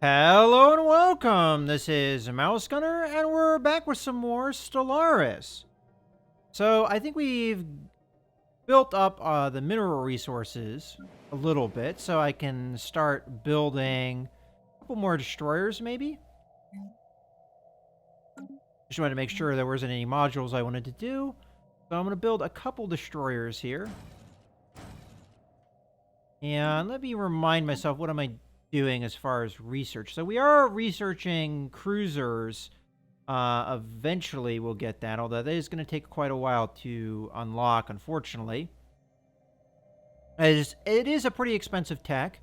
Hello and welcome. This is Mouse Gunner, and we're back with some more Stellaris. So I think we've built up the mineral resources a little bit, so I can start building a couple more destroyers, maybe. Just wanted to make sure there wasn't any modules I wanted to do, so I'm going to build a couple destroyers here. And let me remind myself, what am I doing as far as research? So we are researching cruisers. Eventually we'll get that, although that is going to take quite a while to unlock, unfortunately. As it is a pretty expensive tech.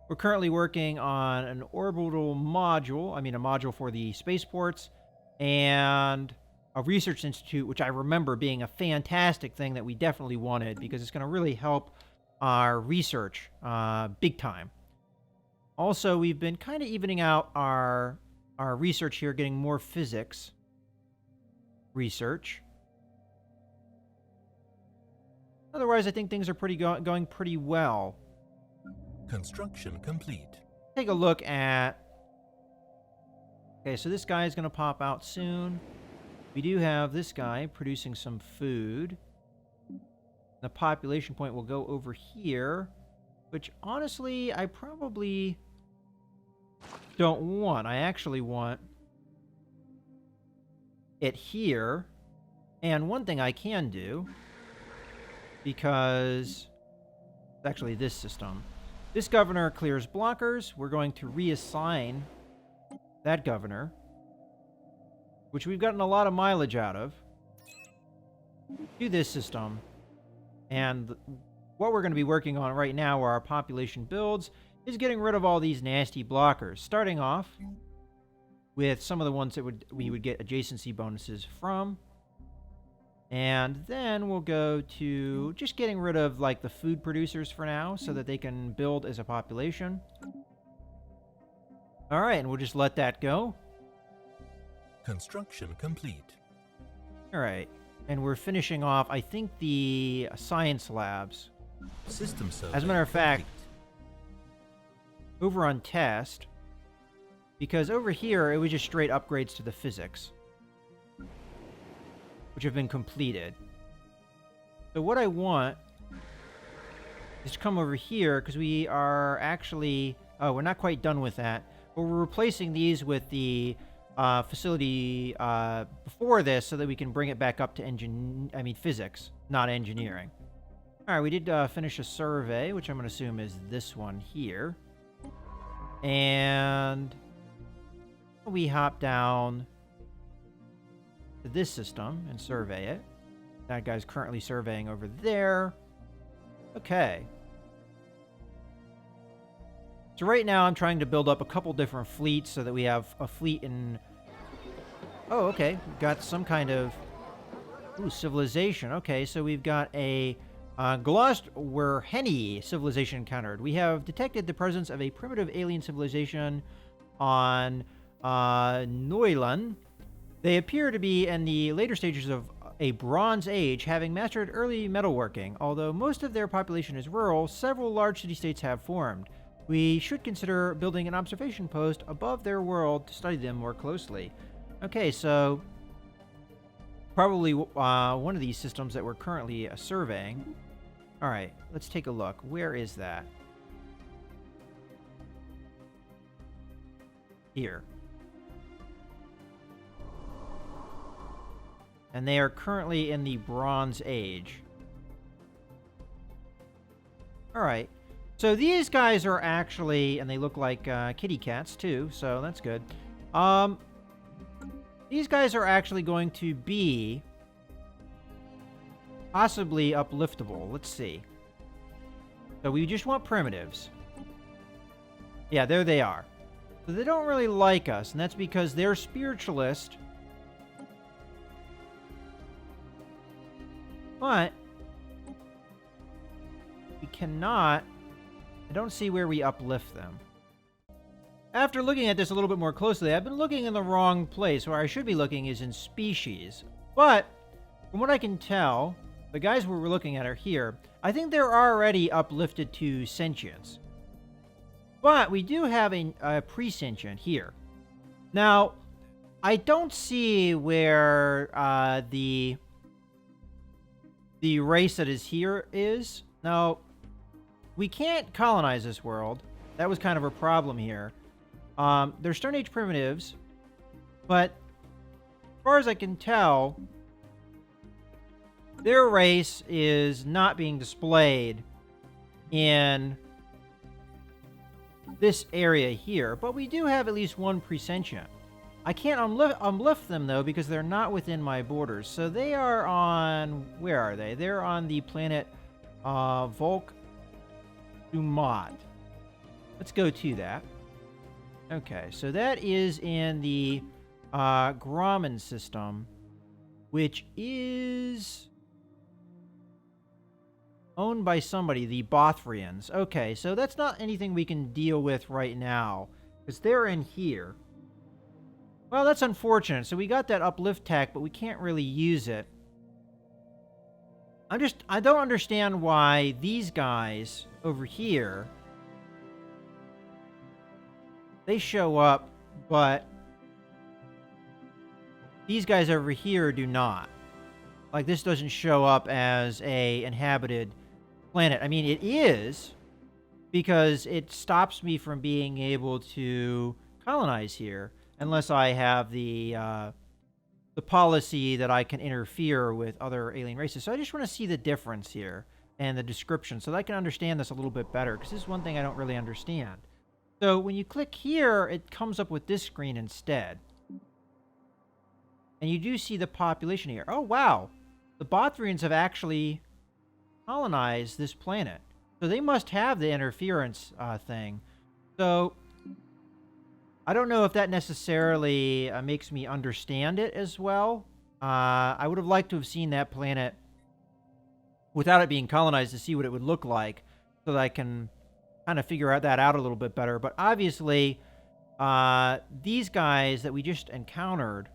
We're currently working on an orbital module, a module for the spaceports, and a research institute, which I remember being a fantastic thing that we definitely wanted, because it's going to really help our research big time. Also, we've been kind of evening out our research here, getting more physics research. Otherwise, I think things are going pretty well. Construction complete. Take a look at... Okay, so this guy is going to pop out soon. We do have this guy producing some food. The population point will go over here, which honestly, I probably don't want. I actually want it here. And one thing I can do, because it's actually this system. This governor clears blockers. We're going to reassign that governor, which we've gotten a lot of mileage out of, to this system. And what we're going to be working on right now, where our population builds, is getting rid of all these nasty blockers. Starting off with some of the ones that we would get adjacency bonuses from. And then we'll go to just getting rid of like the food producers for now, so that they can build as a population. All right, and we'll just let that go. Construction complete. All right. And we're finishing off, I think, the science labs. System survey. As a matter of fact, over on test, because over here it was just straight upgrades to the physics, which have been completed. So what I want is to come over here, because we are actually... Oh, we're not quite done with that. But we're replacing these with the facility before this, so that we can bring it back up to physics, not engineering. All right, we did finish a survey, which I'm going to assume is this one here. And we hop down to this system and survey it. That guy's currently surveying over there. Okay. So right now I'm trying to build up a couple different fleets so that we have a fleet in... Oh, okay. We've got some kind of... Ooh, civilization. Okay, so we've got a Glosterhenny civilization encountered. We have detected the presence of a primitive alien civilization on Noilan. They appear to be in the later stages of a Bronze Age, having mastered early metalworking. Although most of their population is rural, several large city-states have formed. We should consider building an observation post above their world to study them more closely. Okay, so probably one of these systems that we're currently surveying. All right, let's take a look. Where is that? Here. And they are currently in the Bronze Age. All right. So these guys are actually, and they look like kitty cats too, so that's good. These guys are actually going to be possibly upliftable. Let's see. So we just want primitives. Yeah, there they are. So they don't really like us, and that's because they're spiritualist. But we cannot... I don't see where we uplift them. After looking at this a little bit more closely, I've been looking in the wrong place. Where I should be looking is in species. But, from what I can tell, the guys we're looking at are here. I think they're already uplifted to sentience. But we do have a pre-sentient here. Now, I don't see where the race that is here is. Now, we can't colonize this world. That was kind of a problem here. They're Stone Age primitives, but as far as I can tell, their race is not being displayed in this area here. But we do have at least one pre-sentient. I can't unlift them, though, because they're not within my borders. So they are on... Where are they? They're on the planet Volk Dumat. Let's go to that. Okay, so that is in the Grumman system, which is owned by somebody, the Bothrians. Okay, so that's not anything we can deal with right now, because they're in here. Well, that's unfortunate. So we got that uplift tech, but we can't really use it. I don't understand why these guys over here, they show up, but these guys over here do not. Like, this doesn't show up as a inhabited planet. I mean, it is, because it stops me from being able to colonize here. Unless I have the policy that I can interfere with other alien races. So I just want to see the difference here and the description so that I can understand this a little bit better, because this is one thing I don't really understand. So when you click here, it comes up with this screen instead. And you do see the population here. Oh, wow. The Bothrians have actually colonized this planet. So they must have the interference thing. So I don't know if that necessarily makes me understand it as well. I would have liked to have seen that planet without it being colonized to see what it would look like, so that I can kind of figure that out a little bit better. But obviously, these guys that we just encountered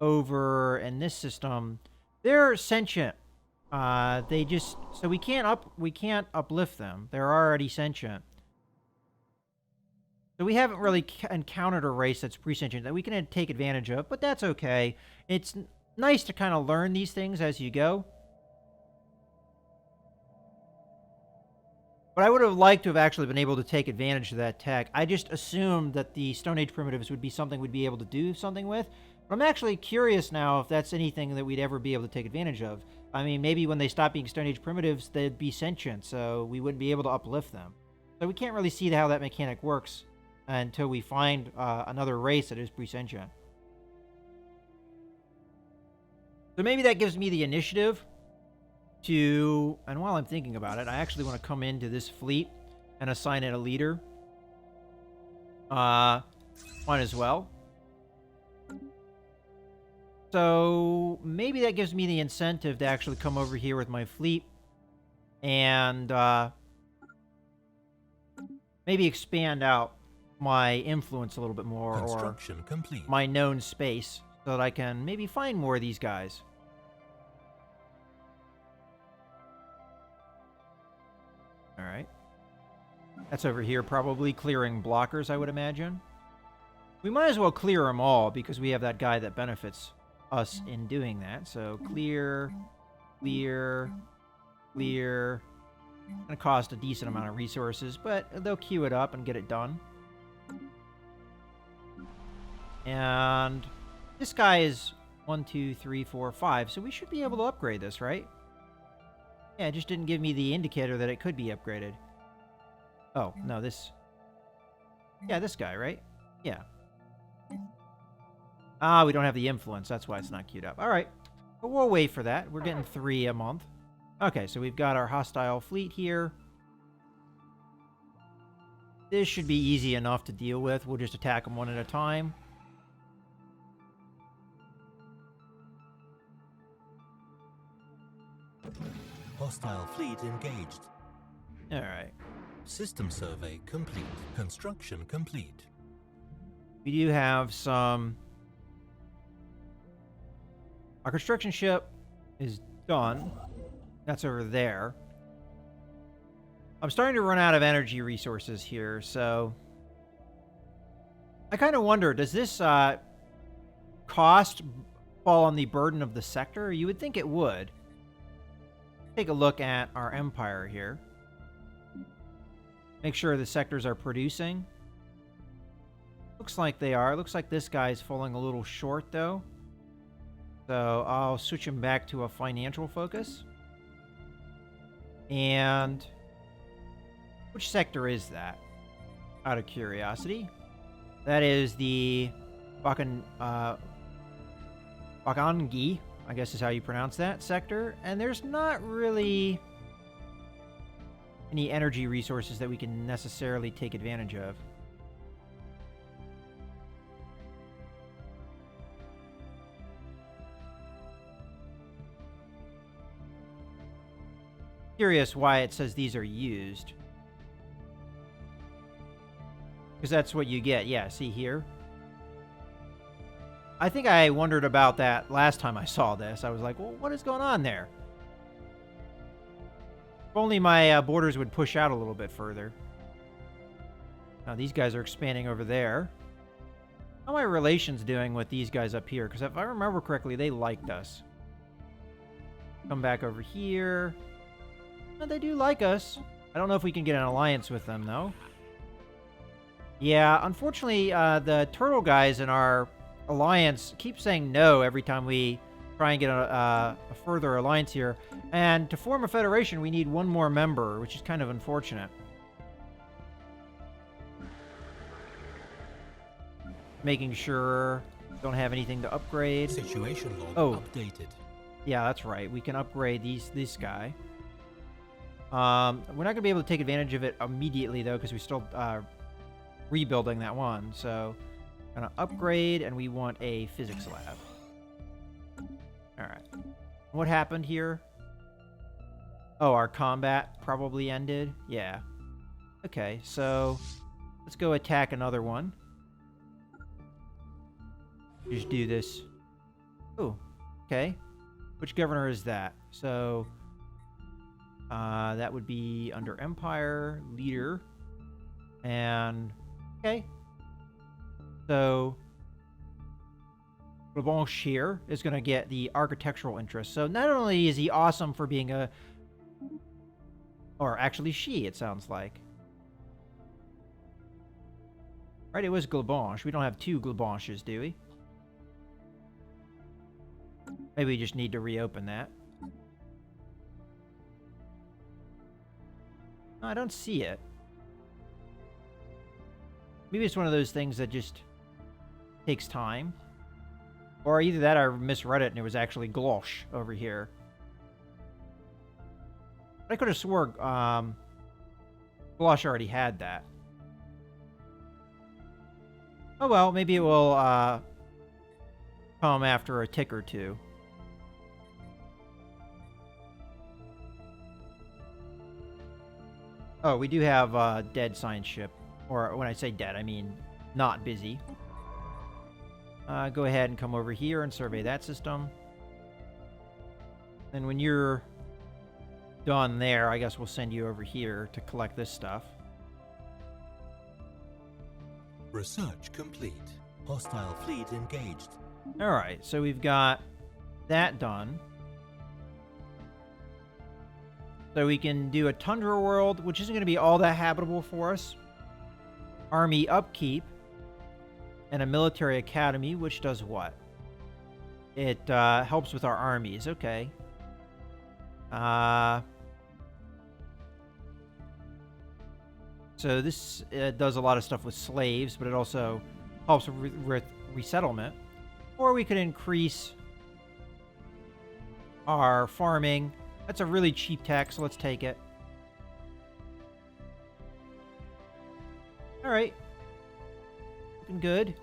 over in this system, they're sentient. So we can't uplift them. They're already sentient. So we haven't really encountered a race that's pre-sentient that we can take advantage of, but that's okay. It's nice to kind of learn these things as you go. But I would have liked to have actually been able to take advantage of that tech. I just assumed that the Stone Age primitives would be something we'd be able to do something with. But I'm actually curious now if that's anything that we'd ever be able to take advantage of. I mean, maybe when they stop being Stone Age primitives, they'd be sentient, so we wouldn't be able to uplift them. So we can't really see how that mechanic works until we find another race that is pre-sentient. So maybe that gives me the initiative to... And while I'm thinking about it, I actually want to come into this fleet and assign it a leader. Might as well. So maybe that gives me the incentive to actually come over here with my fleet and maybe expand out my influence a little bit more, or complete. My known space, so that I can maybe find more of these guys. All right. That's over here, probably clearing blockers, I would imagine. We might as well clear them all, because we have that guy that benefits us in doing that. So clear, clear, clear. It's going to cost a decent amount of resources, but they'll queue it up and get it done. And this guy is 1, 2, 3, 4, 5, so we should be able to upgrade this, right? Yeah, it just didn't give me the indicator that it could be upgraded. Oh, no, this... Yeah, this guy, right? Yeah. Ah, we don't have the influence. That's why it's not queued up. All right. But we'll wait for that. We're getting 3 a month. Okay, so we've got our hostile fleet here. This should be easy enough to deal with. We'll just attack them one at a time. Hostile fleet engaged. All right. System survey complete. Construction complete. We do have some... Our construction ship is done. That's over there. I'm starting to run out of energy resources here, so I kind of wonder, does this cost fall on the burden of the sector? You would think it would. Take a look at our empire here. Make sure the sectors are producing. Looks like they are. Looks like this guy's falling a little short, though. So I'll switch him back to a financial focus. And which sector is that? Out of curiosity. That is the Bakangi, I guess is how you pronounce that sector. And there's not really any energy resources that we can necessarily take advantage of. Curious why it says these are used. Because that's what you get. Yeah, see here? I think I wondered about that last time I saw this. I was like, well, what is going on there? If only my borders would push out a little bit further. Now, these guys are expanding over there. How are my relations doing with these guys up here? Because if I remember correctly, they liked us. Come back over here. Well, they do like us. I don't know if we can get an alliance with them, though. Yeah, unfortunately, the turtle guys in our alliance keep saying no every time we try and get a further alliance here. And to form a federation, we need one more member, which is kind of unfortunate. Making sure don't have anything to upgrade. Situation log updated. Yeah, that's right. We can upgrade this guy. We're not going to be able to take advantage of it immediately, though, because we're still rebuilding that one. So, going to upgrade, and we want a physics lab. All right. What happened here? Oh, our combat probably ended. Yeah. Okay, so let's go attack another one. Just do this. Oh, okay. Which governor is that? So, that would be under Empire, Leader, and... Okay. So, Leblanche here is going to get the architectural interest. So, not only is he awesome for being a... Or actually she, it sounds like. Right, it was Gleblanche. We don't have two Gleblanches, do we? Maybe we just need to reopen that. No, I don't see it. Maybe it's one of those things that just takes time. Or either that or I misread it and it was actually Glosh over here. I could have swore Glosh already had that. Oh well, maybe it will come after a tick or two. Oh, we do have a dead science ship. Or when I say dead, I mean not busy. Go ahead and come over here and survey that system. And when you're done there, I guess we'll send you over here to collect this stuff. Research complete. Hostile fleet engaged. Alright, so we've got that done. So we can do a tundra world, which isn't going to be all that habitable for us. Army upkeep. And a military academy, which does what? It helps with our armies. Okay. So this does a lot of stuff with slaves, but it also helps with resettlement. Or we could increase our farming. That's a really cheap tax, so let's take it. Alright. Looking good.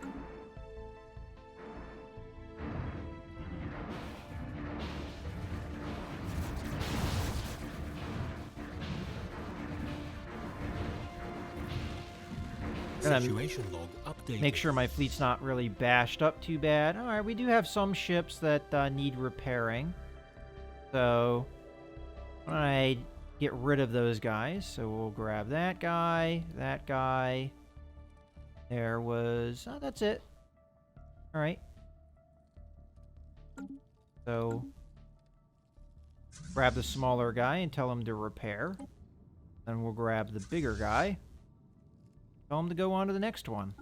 Situation log updated. Make sure my fleet's not really bashed up too bad. Alright, we do have some ships that need repairing. So, when I get rid of those guys. So we'll grab that guy, that guy. There was... Oh, that's it. All right. So grab the smaller guy and tell him to repair. Then we'll grab the bigger guy. Tell him to go on to the next one.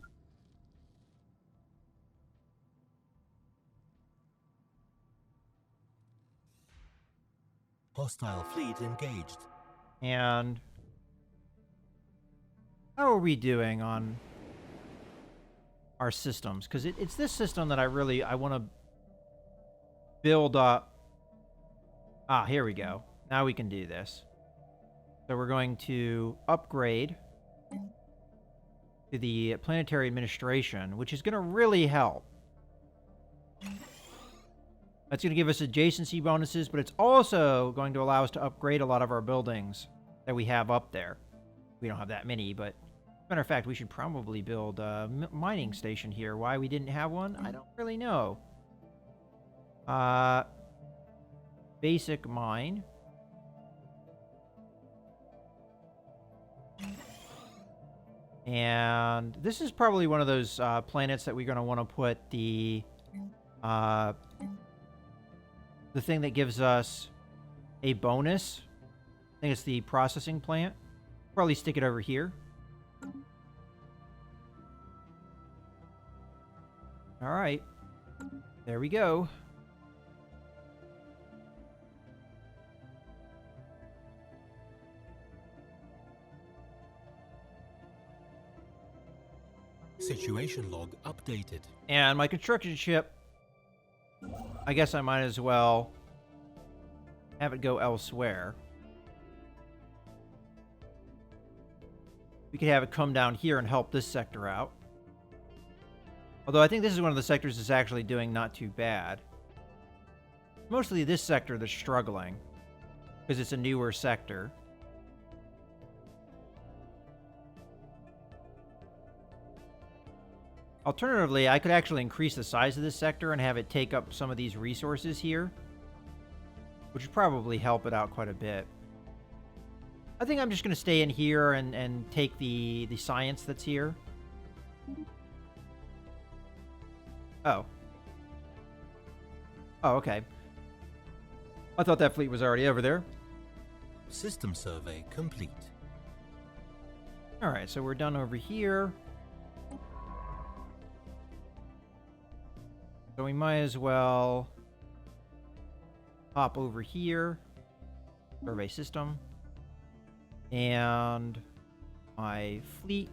Hostile fleet engaged. And how are we doing on our systems? Because it's this system that I want to build up. Ah, here we go. Now we can do this. So we're going to upgrade to the planetary administration, which is going to really help. That's going to give us adjacency bonuses, but it's also going to allow us to upgrade a lot of our buildings that we have up there. We don't have that many, but matter of fact, we should probably build a mining station here. Why we didn't have one, I don't really know. Basic mine. And this is probably one of those planets that we're going to want to put the thing that gives us a bonus. I think it's the processing plant. Probably stick it over here. All right. There we go. Situation log updated. And my construction ship, I guess I might as well have it go elsewhere. We could have it come down here and help this sector out. Although I think this is one of the sectors that's actually doing not too bad. Mostly this sector that's struggling, because it's a newer sector. Alternatively, I could actually increase the size of this sector and have it take up some of these resources here, which would probably help it out quite a bit. I think I'm just going to stay in here and take the science that's here. Oh. Oh, okay. I thought that fleet was already over there. System survey complete. Alright, so we're done over here. So we might as well hop over here. Survey system. And my fleet.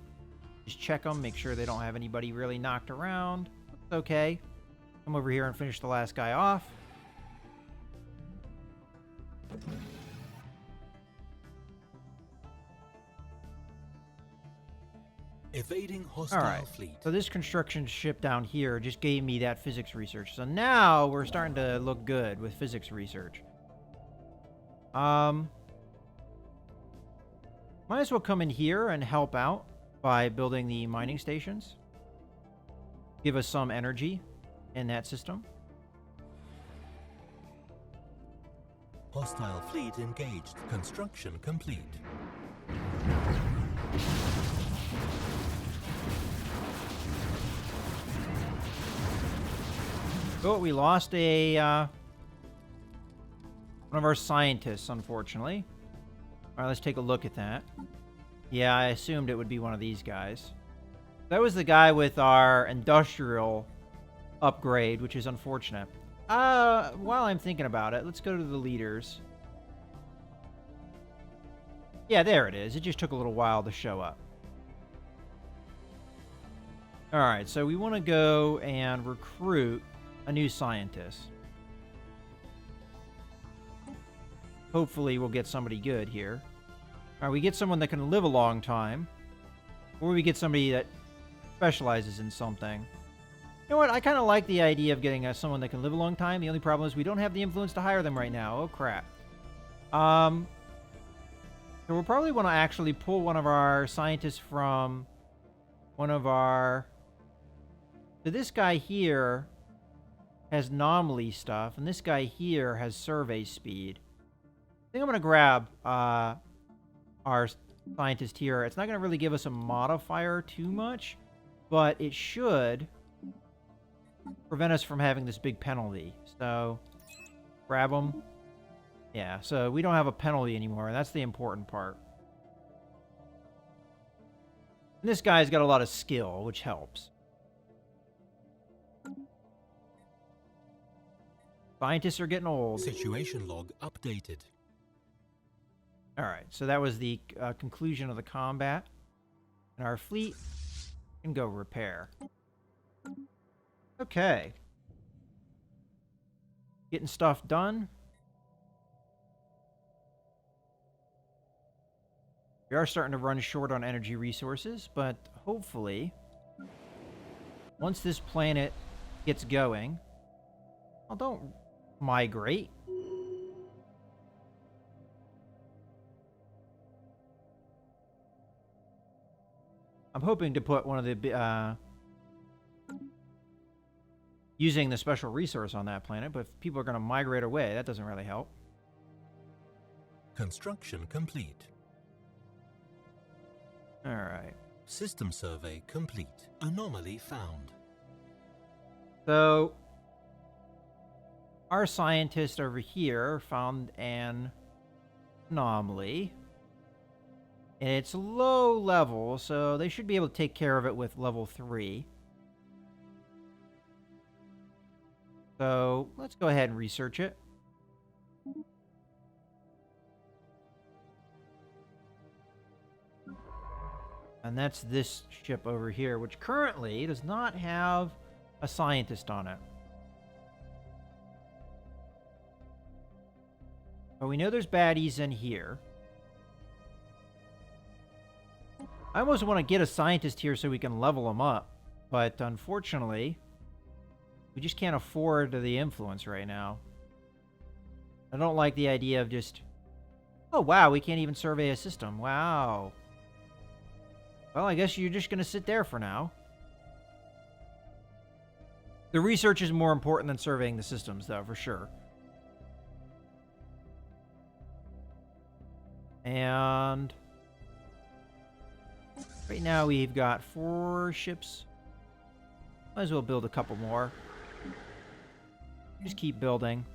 Just check them, make sure they don't have anybody really knocked around. It's okay. Come over here and finish the last guy off. Evading hostile fleet. So this construction ship down here just gave me that physics research. So now we're starting to look good with physics research. Might as well come in here and help out by building the mining stations. Give us some energy in that system. Hostile fleet engaged. Construction complete. Oh, we lost a one of our scientists, unfortunately. All right, let's take a look at that. Yeah, I assumed it would be one of these guys. That was the guy with our industrial upgrade, which is unfortunate. While I'm thinking about it, let's go to the leaders. Yeah, there it is. It just took a little while to show up. All right, so we want to go and recruit a new scientist. Hopefully we'll get somebody good here. All right, we get someone that can live a long time. Or we get somebody that specializes in something. You know what? I kind of like the idea of getting someone that can live a long time. The only problem is we don't have the influence to hire them right now. Oh, crap. So we'll probably want to actually pull one of our scientists from one of our... So this guy here has anomaly stuff, and this guy here has survey speed. I think I'm going to grab our scientist here. It's not going to really give us a modifier too much, but it should prevent us from having this big penalty. So, grab them. Yeah, so we don't have a penalty anymore, and that's the important part. And this guy's got a lot of skill, which helps. Scientists are getting old. Situation log updated. Alright, so that was the conclusion of the combat. And our fleet can go repair. Okay. Getting stuff done. We are starting to run short on energy resources, but hopefully, once this planet gets going... Well, don't migrate. I'm hoping to put one of the... using the special resource on that planet, but if people are going to migrate away, that doesn't really help. Construction complete. Alright. System survey complete. Anomaly found. So, our scientist over here found an anomaly. And it's low level, so they should be able to take care of it with level 3. So, let's go ahead and research it. And that's this ship over here, which currently does not have a scientist on it. But we know there's baddies in here. I almost want to get a scientist here so we can level them up. But unfortunately, we just can't afford the influence right now. I don't like the idea of just... Oh, wow, we can't even survey a system. Wow. Well, I guess you're just going to sit there for now. The research is more important than surveying the systems, though, for sure. And... right now we've got 4 ships. Might as well build a couple more. Just keep building.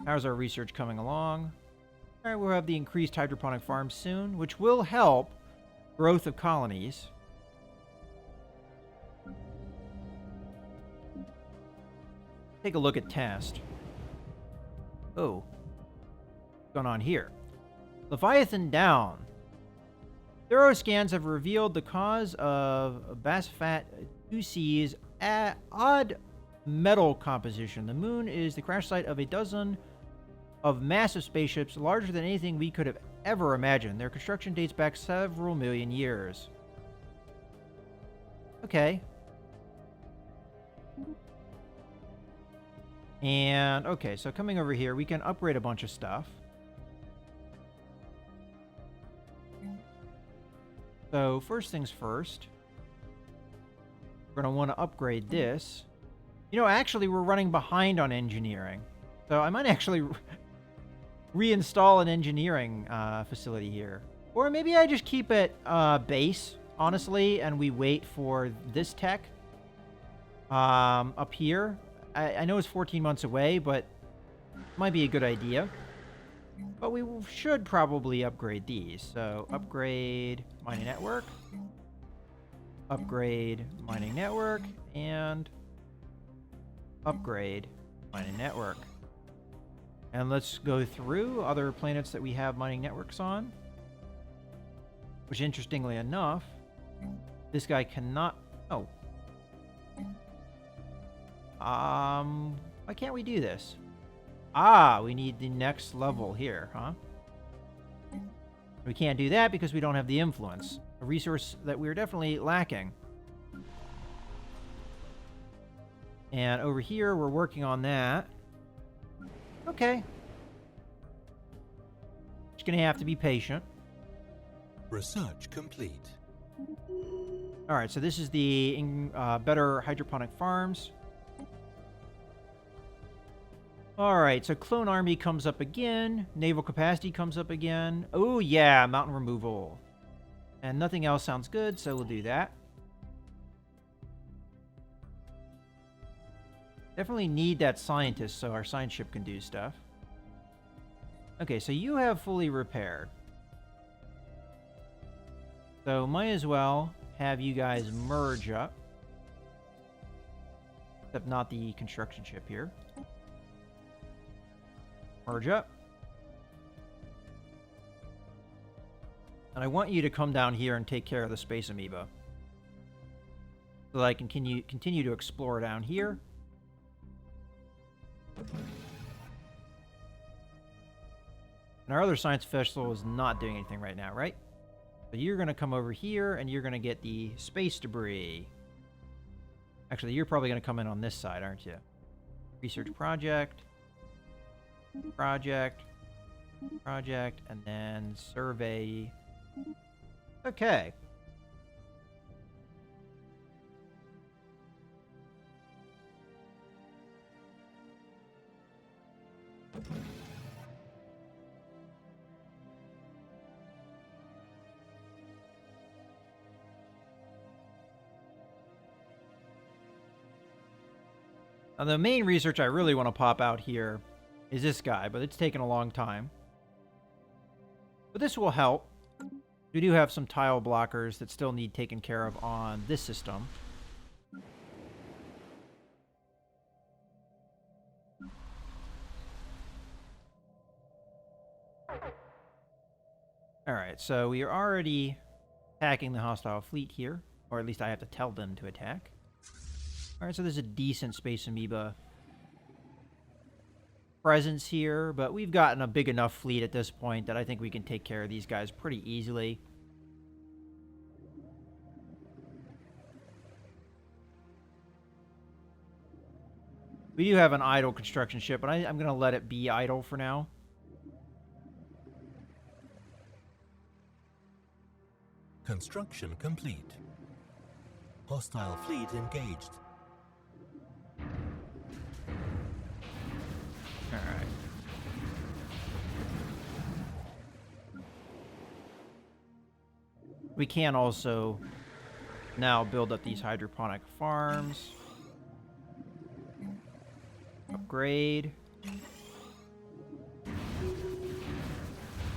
How's our research coming along? Alright, we'll have the increased hydroponic farms soon, which will help growth of colonies. Take a look at test. Oh. What's going on here? Leviathan down. Thorough scans have revealed the cause of Basfat 2C's odd metal composition. The moon is the crash site of a dozen of massive spaceships larger than anything we could have ever imagined. Their construction dates back several million years. Okay. And, okay, so coming over here, we can upgrade a bunch of stuff. So, first things first, we're going to want to upgrade this. You know, actually, we're running behind on engineering. So, I might actually reinstall an engineering facility here. Or maybe I just keep it base, honestly, and we wait for this tech up here. I know it's 14 months away, but it might be a good idea. But we should probably upgrade these. So, upgrade mining network. Upgrade mining network. And upgrade mining network. And let's go through other planets that we have mining networks on. Which, interestingly enough, this guy cannot... Oh. Why can't we do this? Ah, we need the next level here, huh? We can't do that because we don't have the influence. A resource that we're definitely lacking. And over here, we're working on that. Okay. Just gonna have to be patient. Research complete. Alright, so this is the better hydroponic farms. Alright, so Clone Army comes up again. Naval Capacity comes up again. Oh, yeah, Mountain Removal. And nothing else sounds good, so we'll do that. Definitely need that scientist so our science ship can do stuff. Okay, so you have fully repaired. So might as well have you guys merge up. Except not the construction ship here. Merge up. And I want you to come down here and take care of the space amoeba. So that I can continue to explore down here. And our other science vessel is not doing anything right now, right? So you're going to come over here, and you're going to get the space debris. Actually, you're probably going to come in on this side, aren't you? Research project. Project. Project. And then survey. Okay. Now, the main research I really want to pop out here is this guy, but it's taken a long time. But this will help. We do have some tile blockers that still need taken care of on this system. Alright, so we are already attacking the hostile fleet here. Or at least I have to tell them to attack. Alright, so there's a decent space amoeba presence here, but we've gotten a big enough fleet at this point that I think we can take care of these guys pretty easily. We do have an idle construction ship, but I'm going to let it be idle for now. Construction complete. Hostile fleet engaged. Alright. We can also now build up these hydroponic farms. Upgrade.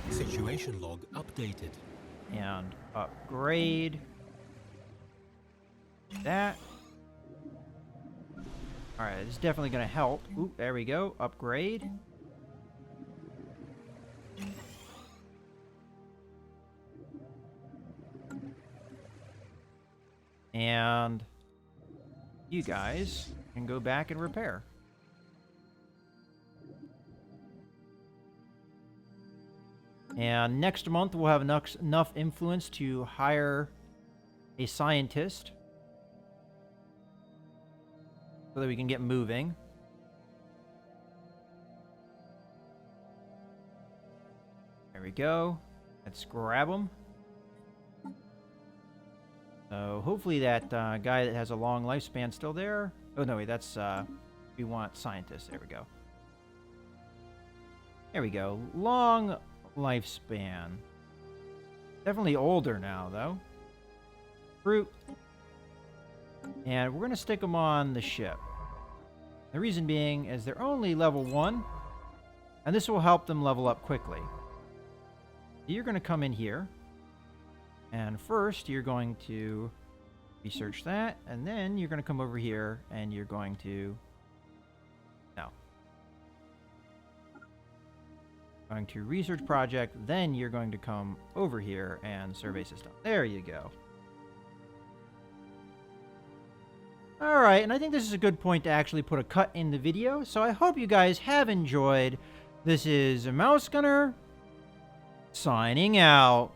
Situation log updated. And upgrade. That. Alright, this is definitely going to help. Oop, there we go. Upgrade. And you guys can go back and repair. And next month we'll have enough influence to hire a scientist so that we can get moving. There we go. Let's grab them. So hopefully that guy that has a long lifespan still there. Oh no, wait, that's we want scientists. There we go. There we go. Long lifespan. Definitely older now, though. Fruit. And we're going to stick them on the ship. The reason being is they're only level 1. And this will help them level up quickly. You're going to come in here. And first, you're going to research that. And then you're going to come over here and you're going to... No. Going to research project, then you're going to come over here and survey system. There you go. Alright, and I think this is a good point to actually put a cut in the video, so I hope you guys have enjoyed. This is Mouse Gunner, signing out.